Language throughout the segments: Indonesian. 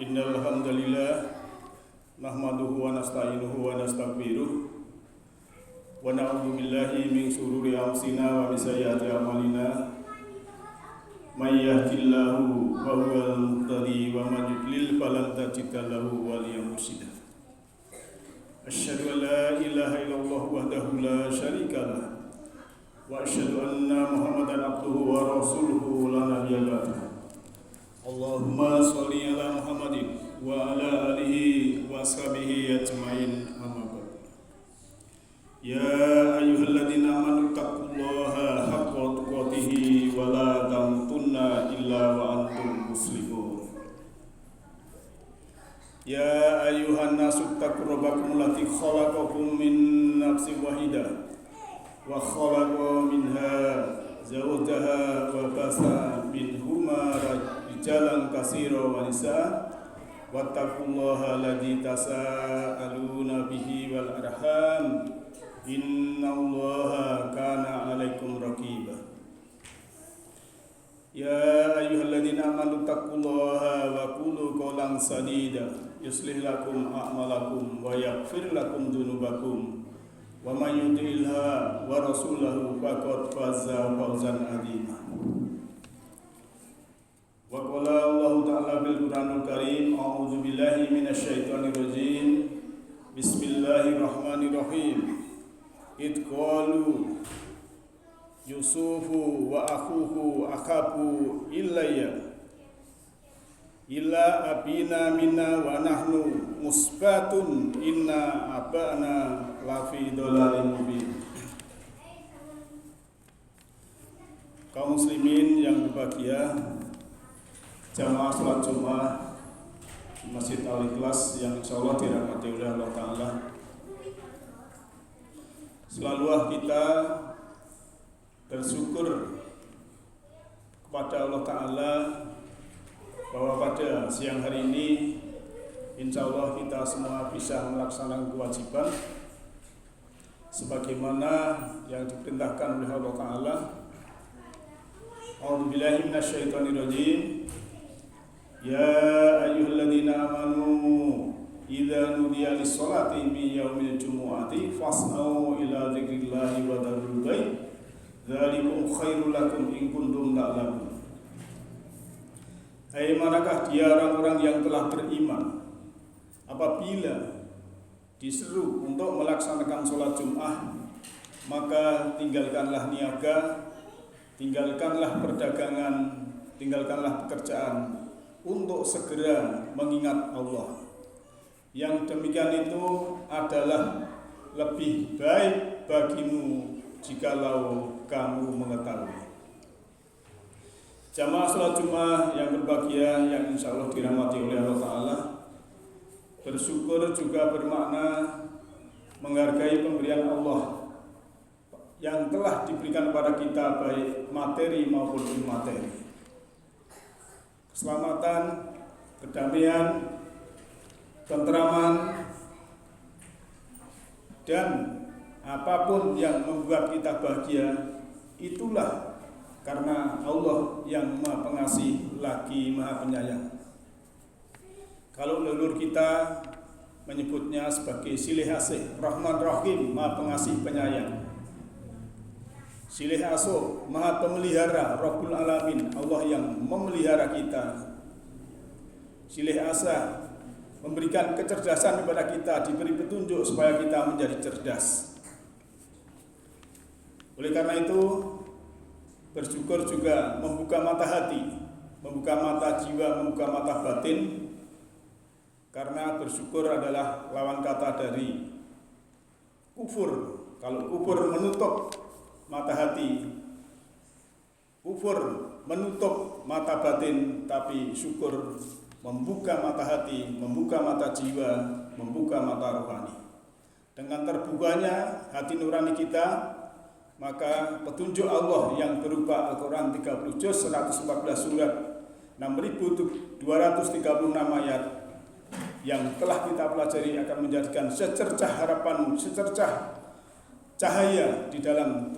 Innal hamdalillah nahmaduhu wa nasta'inuhu wa nastaghfiruh wa na'udzu billahi min shururi anfusina wa min sayyiati a'malina. May yahdihillahu fa huwal muhtadi wa man yudlil falan tajida lahu waliyyan mursyida. Asyhadu an la ilaha illallah wahdahu la syarika lah wa asyhadu anna Muhammadan abduhu wa rasuluhu la nabiyya ba'dahu. Allahumma sholli ala Muhammadin wa ala alihi wa ashabihi ajmain, amma ba'd. Ya ayyuhalladzina amanu taqullaha haqqa tuqatih wa la tamutunna illa wa antum muslimun. Ya ayyuhan nasu taqu rabbakum allati khalaqakum min nafsin wahidah wa khalaqa minha zawjaha wa basa minhuma rijalan katsira wa nisaa wattaqullaha alladzi tasaaluna bihi wal arham innallaha kana 'alaikum raqiba. Ya ayyuhalladzina amanu taqullaha wa qulu qawlan sadida yuslih lakum a'malakum wa yaghfir lakum dzunubakum wa may yuti'illah wa rasulahu faqad faza fawzan 'azima. Wa qala Allah ta'ala bil Qur'anil Karim, a'udzu billahi minasyaitonir rajim. Bismillahirrahmanirrahim. Id qalu Yusufu wa akhuhu akabu ilayya illa abina minna wa nahnu musbatun inna abana lafi dhalalin mubin. Kaum muslimin yang berbahagia, jamaah salat Jumat di Masjid Al-Ikhlas yang insyaallah dirahmati oleh Allah Ta'ala. Selalulah kita bersyukur kepada Allah Ta'ala bahwa pada siang hari ini insyaallah kita semua bisa melaksanakan kewajiban sebagaimana yang diperintahkan oleh Allah Ta'ala. A'udzubillahi minasyaitonirrajim. Ya ayyuhalladzina amanu idza nudiya lis-sholati min yaumil jumu'ati fas'au ila dzikrillahi wa dzarul bai' dzalikum khairul lakum in kuntum ta'lamun. Hai manakah dia orang-orang yang telah beriman apabila diseru untuk melaksanakan sholat Jum'ah, maka tinggalkanlah niaga, tinggalkanlah perdagangan, tinggalkanlah pekerjaan untuk segera mengingat Allah. Yang demikian itu adalah lebih baik bagimu jikalau kamu mengetahui. Jamaah salat Jumat yang berbahagia yang insyaallah dirahmati oleh Allah Ta'ala, bersyukur juga bermakna menghargai pemberian Allah yang telah diberikan kepada kita baik materi maupun imateri. Keselamatan, kedamaian, ketenteraman, dan apapun yang membuat kita bahagia, itulah karena Allah yang Maha Pengasih lagi Maha Penyayang. Kalau leluhur kita menyebutnya sebagai Silih Asih, Rahman Rahim, Maha Pengasih Penyayang. Silih Asuh, Maha Pemelihara, Rabbul Alamin, Allah yang memelihara kita. Silih Asah, memberikan kecerdasan kepada kita, diberi petunjuk supaya kita menjadi cerdas. Oleh karena itu, bersyukur juga membuka mata hati, membuka mata jiwa, membuka mata batin, karena bersyukur adalah lawan kata dari kufur. Kalau kufur menutup mata hati, kufur menutup mata batin, tapi syukur membuka mata hati, membuka mata jiwa, membuka mata rohani. Dengan terbukanya hati nurani kita, maka petunjuk Allah yang berupa Al-Quran 30 juz, 114 surat, 6.236 ayat yang telah kita pelajari akan menjadikan secercah harapan, secercah cahaya di dalam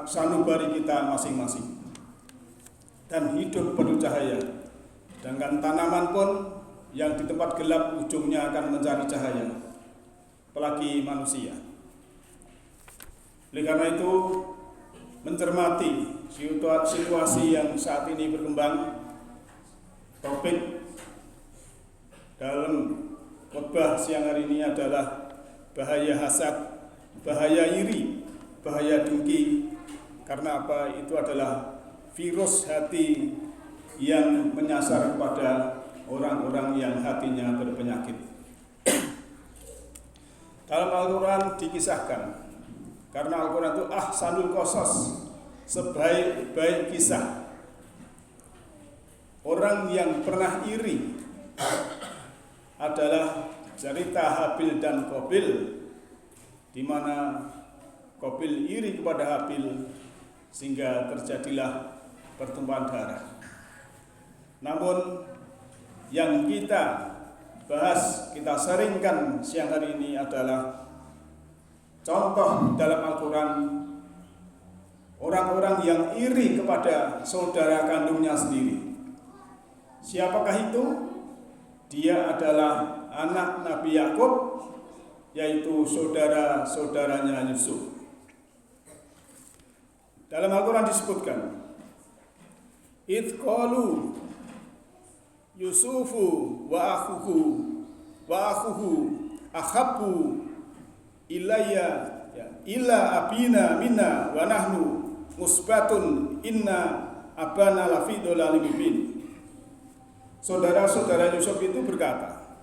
sanubari kita masing-masing, dan hidup penuh cahaya. Sedangkan tanaman pun yang di tempat gelap ujungnya akan mencari cahaya, apalagi manusia. Oleh karena itu, mencermati situasi yang saat ini berkembang, topik dalam khotbah siang hari ini adalah bahaya hasad, bahaya iri, bahaya dengki. Karena apa? Itu adalah virus hati yang menyasar kepada orang-orang yang hatinya berpenyakit. Dalam Al-Quran dikisahkan, karena Al-Quran itu ahsanul qasas, sebaik-baik kisah. Orang yang pernah iri adalah cerita Habil dan Qabil, di mana Qabil iri kepada Habil sehingga terjadilah pertumpahan darah. Namun yang kita bahas, kita sharingkan siang hari ini adalah contoh dalam Al-Quran orang-orang yang iri kepada saudara kandungnya sendiri. Siapakah itu? Dia adalah anak Nabi Yakub, yaitu saudara-saudaranya Yusuf. Dalam Al-Quran disebutkan, idh qalu Yusufu wa akhuhu ahabbu ilayya illa abina minna wa nahnu musbatun inna abana lafi dhalalim mubin. Saudara-saudara Yusuf itu berkata,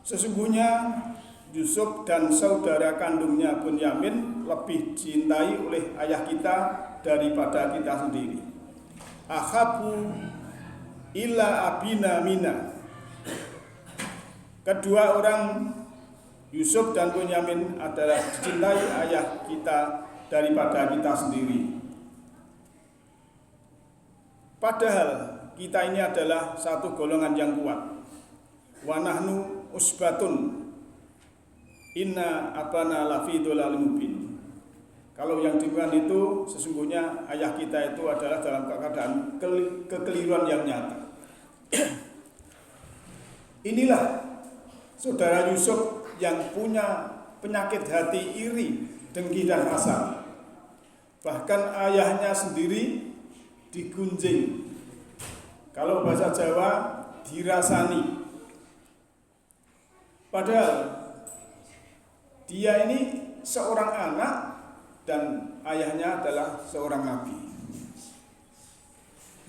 sesungguhnya Yusuf dan saudara kandungnya Bunyamin lebih dicintai oleh ayah kita daripada kita sendiri. Ahabu illa abina mina. Kedua orang Yusuf dan Bunyamin adalah dicintai ayah kita daripada kita sendiri. Padahal kita ini adalah satu golongan yang kuat. Wa nahnu usbatun inna abana lafi dhalalim mubin. Kalau yang demikian itu sesungguhnya ayah kita itu adalah dalam keadaan kekeliruan yang nyata. Inilah saudara Yusuf yang punya penyakit hati iri, dengki dan hasad. Bahkan ayahnya sendiri digunjing. Kalau bahasa Jawa dirasani. Padahal dia ini seorang anak dan ayahnya adalah seorang nabi.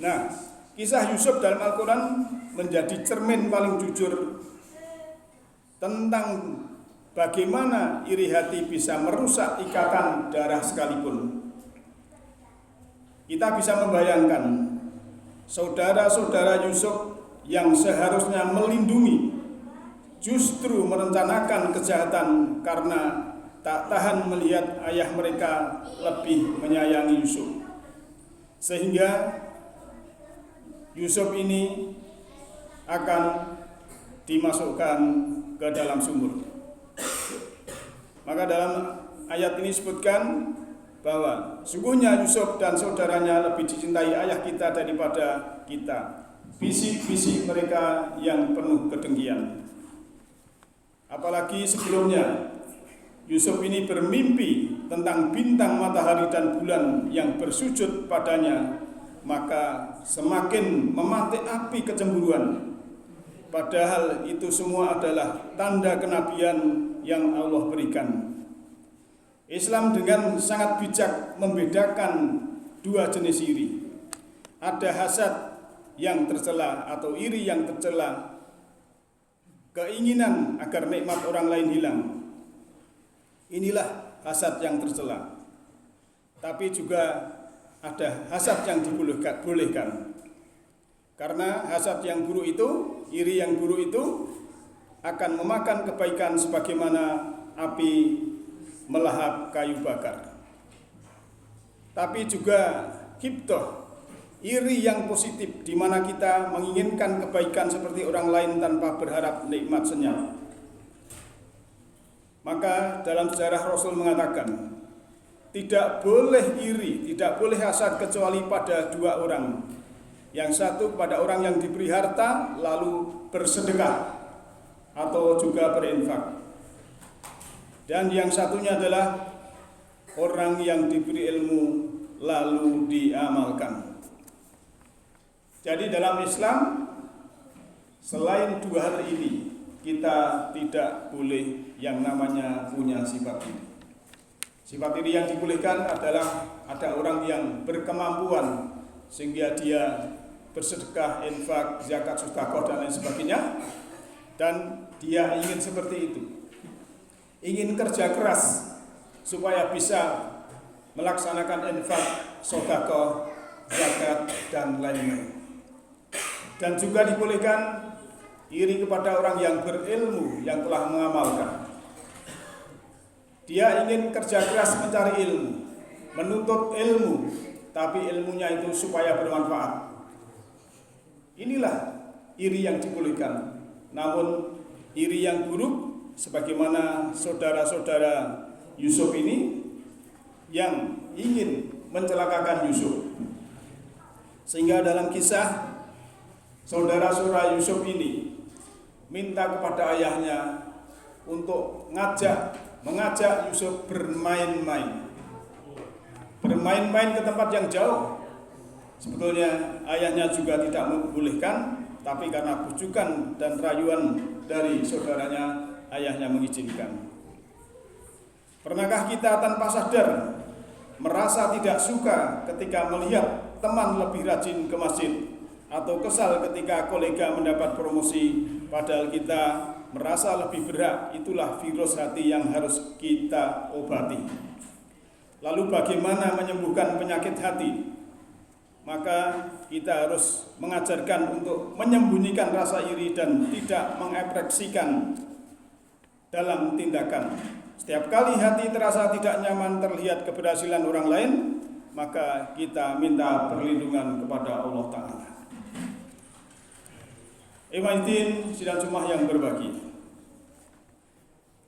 Nah, kisah Yusuf dalam Al-Quran menjadi cermin paling jujur tentang bagaimana iri hati bisa merusak ikatan darah sekalipun. Kita bisa membayangkan saudara-saudara Yusuf yang seharusnya melindungi justru merencanakan kejahatan karena tak tahan melihat ayah mereka lebih menyayangi Yusuf. Sehingga Yusuf ini akan dimasukkan ke dalam sumur. Maka dalam ayat ini disebutkan bahwa sungguhnya Yusuf dan saudaranya lebih dicintai ayah kita daripada kita. Bisik-bisik mereka yang penuh kedengkian. Apalagi sebelumnya Yusuf ini bermimpi tentang bintang, matahari, dan bulan yang bersujud padanya, maka semakin memantik api kecemburuan. Padahal itu semua adalah tanda kenabian yang Allah berikan. Islam dengan sangat bijak membedakan dua jenis iri. Ada hasad yang tercela atau iri yang tercela, keinginan agar nikmat orang lain hilang. Inilah hasad yang tercela. Tapi juga ada hasad yang dibolehkan. Karena hasad yang buruk itu, iri yang buruk itu akan memakan kebaikan sebagaimana api melahap kayu bakar. Tapi juga hibtoh, iri yang positif, di mana kita menginginkan kebaikan seperti orang lain tanpa berharap nikmat senyap. Maka dalam sejarah Rasul mengatakan, tidak boleh iri, tidak boleh hasad kecuali pada dua orang. Yang satu kepada orang yang diberi harta lalu bersedekah atau juga berinfak. Dan yang satunya adalah orang yang diberi ilmu lalu diamalkan. Jadi dalam Islam, selain dua hal ini, kita tidak boleh yang namanya punya sifat ini. Sifat ini yang dibolehkan adalah ada orang yang berkemampuan sehingga dia bersedekah, infak, zakat, sedekah dan lain sebagainya, dan dia ingin seperti itu. Ingin kerja keras supaya bisa melaksanakan infak, sedekah, zakat dan lain-lain. Dan juga dibolehkan iri kepada orang yang berilmu yang telah mengamalkan. Dia ingin kerja keras mencari ilmu, menuntut ilmu, tapi ilmunya itu supaya bermanfaat. Inilah iri yang dibolehkan. Namun iri yang buruk, sebagaimana saudara-saudara Yusuf ini yang ingin mencelakakan Yusuf. Sehingga dalam kisah, saudara-saudara Yusuf ini minta kepada ayahnya untuk mengajak Yusuf bermain-main ke tempat yang jauh. Sebetulnya ayahnya juga tidak membolehkan, tapi karena bujukan dan rayuan dari saudaranya, ayahnya mengizinkan. Pernahkah kita tanpa sadar merasa tidak suka ketika melihat teman lebih rajin ke masjid, atau kesal ketika kolega mendapat promosi, padahal kita merasa lebih berhak? Itulah virus hati yang harus kita obati. Lalu bagaimana menyembuhkan penyakit hati? Maka kita harus mengajarkan untuk menyembunyikan rasa iri dan tidak mengekspresikan dalam tindakan. Setiap kali hati terasa tidak nyaman terlihat keberhasilan orang lain, maka kita minta perlindungan kepada Allah Ta'ala. Ikhwatin sidang Jumat yang berbagi.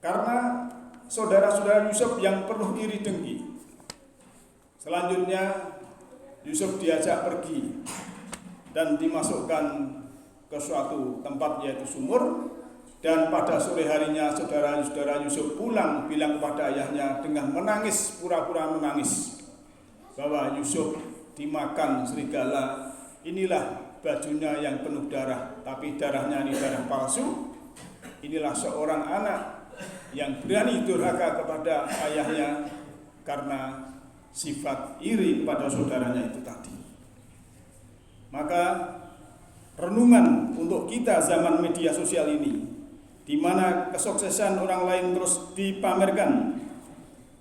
Karena saudara-saudara Yusuf yang penuh iri dengki, selanjutnya Yusuf diajak pergi dan dimasukkan ke suatu tempat yaitu sumur. Dan pada sore harinya saudara-saudara Yusuf pulang bilang kepada ayahnya dengan menangis, pura-pura menangis, bahwa Yusuf dimakan serigala. Inilah bajunya yang penuh darah, tapi darahnya ini darah palsu. Inilah seorang anak yang berani durhaka kepada ayahnya karena sifat iri kepada saudaranya itu tadi. Maka renungan untuk kita zaman media sosial ini, di mana kesuksesan orang lain terus dipamerkan.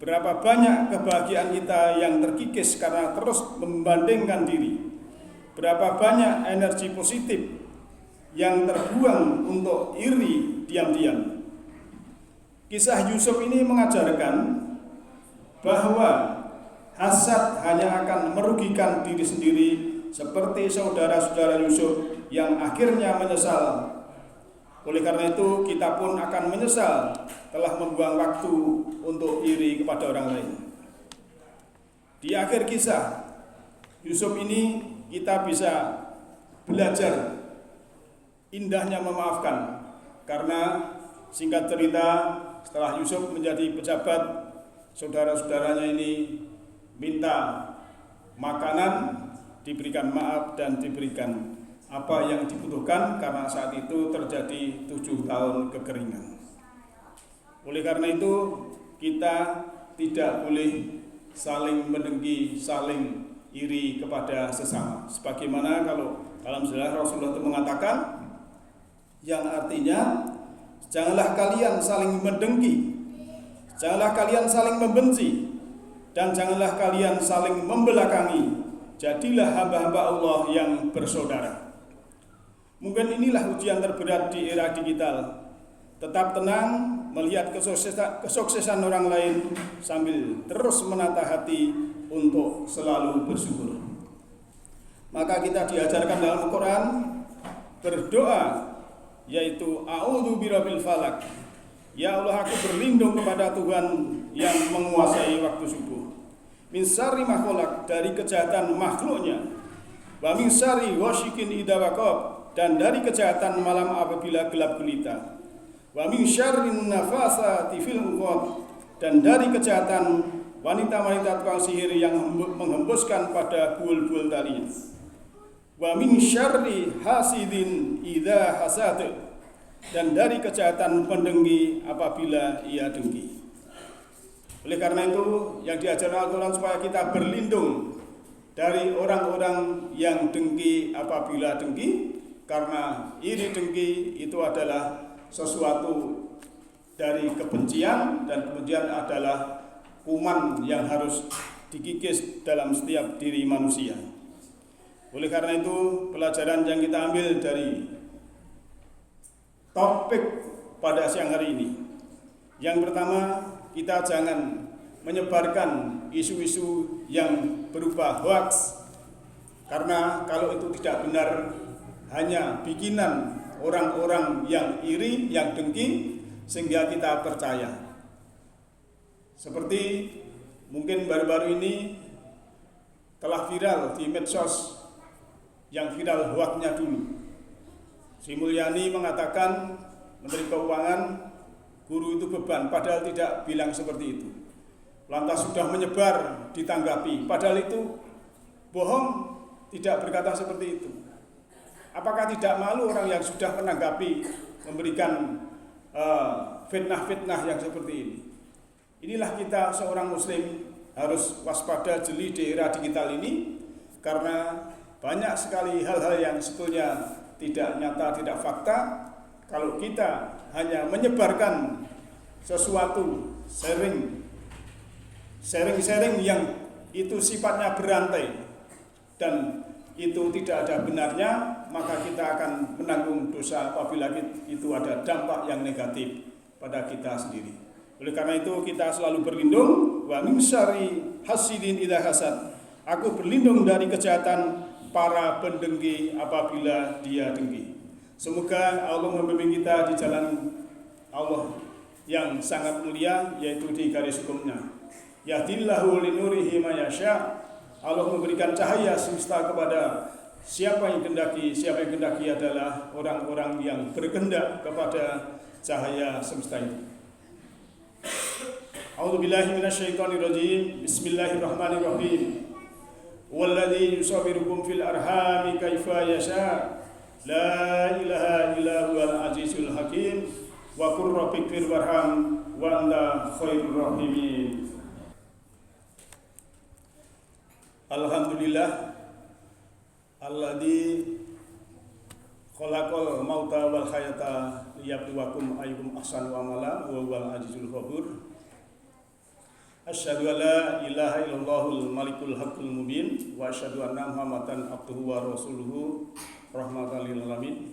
Berapa banyak kebahagiaan kita yang terkikis karena terus membandingkan diri. Berapa banyak energi positif yang terbuang untuk iri diam-diam. Kisah Yusuf ini mengajarkan bahwa hasad hanya akan merugikan diri sendiri, seperti saudara-saudara Yusuf yang akhirnya menyesal. Oleh karena itu kita pun akan menyesal telah membuang waktu untuk iri kepada orang lain. Di akhir kisah Yusuf ini kita bisa belajar indahnya memaafkan. Karena singkat cerita, setelah Yusuf menjadi pejabat, saudara-saudaranya ini minta makanan, diberikan maaf dan diberikan apa yang dibutuhkan, karena saat itu terjadi 7 tahun kekeringan. Oleh karena itu kita tidak boleh saling mendengki, saling iri kepada sesama. Sebagaimana kalau dalam sejarah Rasulullah itu mengatakan, yang artinya janganlah kalian saling mendengki, janganlah kalian saling membenci, dan janganlah kalian saling membelakangi. Jadilah hamba-hamba Allah yang bersaudara. Mungkin inilah ujian terberat di era digital. Tetap tenang melihat kesuksesan orang lain sambil terus menata hati untuk selalu bersyukur. Maka kita diajarkan dalam Al-Quran berdoa, yaitu a'udzu birabbil falak. Ya Allah, aku berlindung kepada Tuhan yang menguasai waktu subuh. Min syarri ma khalaq, dari kejahatan makhluknya. wa min syarri ghasikin idza waqab, dan dari kejahatan malam apabila gelap gulita, wa min syarrin nafasati fil 'uqad, dan dari kejahatan wanita-wanita tukang sihir yang menghembuskan pada buul-buul talinya, wa min syarri hasidin idza hasad, dan dari kejahatan pendengki apabila ia dengki. Oleh karena itu yang diajarkan Al-Quran supaya kita berlindung dari orang-orang yang dengki apabila dengki, karena iri dengki itu adalah sesuatu dari kebencian, dan kebencian adalah kuman yang harus dikikis dalam setiap diri manusia. Oleh karena itu pelajaran yang kita ambil dari topik pada siang hari ini, yang pertama, kita jangan menyebarkan isu-isu yang berupa hoax, karena kalau itu tidak benar hanya bikinan orang-orang yang iri, yang dengki, sehingga kita percaya. Seperti mungkin baru-baru ini telah viral di medsos, yang viral hoaxnya dulu. Sri Mulyani mengatakan Menteri Keuangan guru itu beban, padahal tidak bilang seperti itu. Lantas sudah menyebar ditanggapi, padahal itu bohong, tidak berkata seperti itu. Apakah tidak malu orang yang sudah menanggapi, memberikan fitnah-fitnah yang seperti ini? Inilah kita seorang muslim harus waspada, jeli di era digital ini, karena banyak sekali hal-hal yang sebetulnya tidak nyata, tidak fakta. Kalau kita hanya menyebarkan sesuatu, sharing yang itu sifatnya berantai dan itu tidak ada benarnya, maka kita akan menanggung dosa apabila itu ada dampak yang negatif pada kita sendiri. Oleh karena itu kita selalu berlindung, wa min syarri hasidin idza hasad. Aku berlindung dari kejahatan para pendengki apabila dia dengki. Semoga Allah membimbing kita di jalan Allah yang sangat mulia, yaitu di garis hukumnya. Yahdillahu linurihi ma yasha. Allah memberikan cahaya semesta kepada siapa yang kehendaki. Siapa yang kehendaki adalah orang-orang yang berkehendak kepada cahaya semesta itu. A'udzubillahi minasyaitonir rajim. Bismillahirrahmanirrahim. Walladzi yusawwirukum fil arhami kaifa yasha. La ilaha illa huwal azizul hakim. Wa qur rabbighfir warham wa anta khairur rahimin. Alhamdulillah alladzi khalaqal mauta wal hayata liyabluwakum ayyukum ahsanu amala wa huwal azizul ghafur. Asyhadu an la ilaha illallahul malikul haqqul mubin wa asyhadu anna Muhammadan abduhu wa rasuluhu rahmatan lil alamin.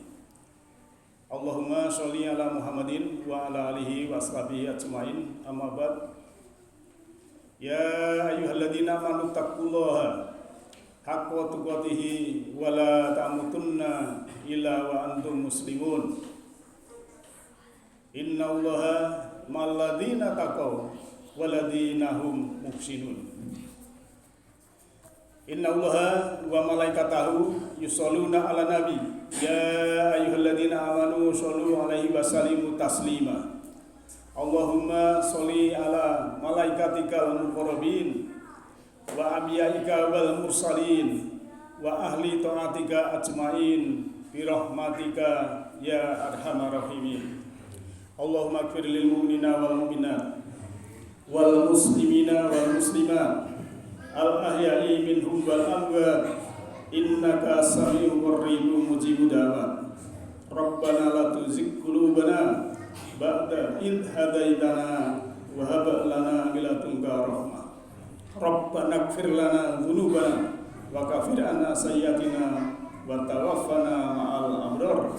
Allahumma sholli ala Muhammadin wa ala alihi wa ashabihi ajmain. Amma ba'd. Ya ayyuhalladzina amanu taqullaha haqqa tuqatih wa la tamutunna illa wa antum muslimun. Innallaha ma'al ladzina taqaw walladzina hum muhsinun. Innallaha wa malaikatahu yusholluna 'alan nabi. Ya ayyuhalladzina amanu shollu 'alaihi wa sallimu taslima. Allahumma sholli ala malaikatikal muqarrabin wa anbiya'ika wal mursalin wa ahli ta'atika ajmain bi rahmatika ya arhamar rahimin. Allahumma ighfir lil mu'minina wal mu'minat wal muslimina wal muslimat al ahya'i minhum wal amwat innaka sami'un qaribun mujibud da'wat. Rabbana la tuzigh qulubana ba'da id hadaitana wa hab lana min ladunka rahmah. Rabbana ighfir lana dzunubana wa kaffir anna sayyi'atina wa tawaffana ma'al abrar.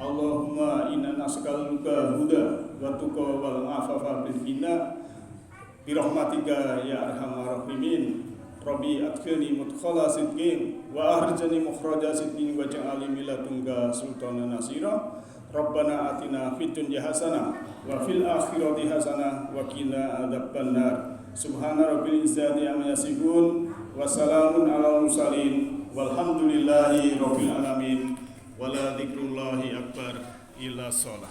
Allahumma inna nas'aluka huda wa tuqa wal afafa bil ghina bi rahmatika ya arhamar rahimin. Rabbi adkhilni mudkhala sidqin wa akhrijni mukhraja sidqin waj'alni min ladunka sultanan nasira. Rabbana atina fid dunya hasanah wa fil akhirati hasanah wa qina adzabannar. Subhana rabbil izzati amma yasifun wa salamun alal mursalin Walhamdulillahi rabbil alamin. Wala dzikrullahi akbar illa shalah.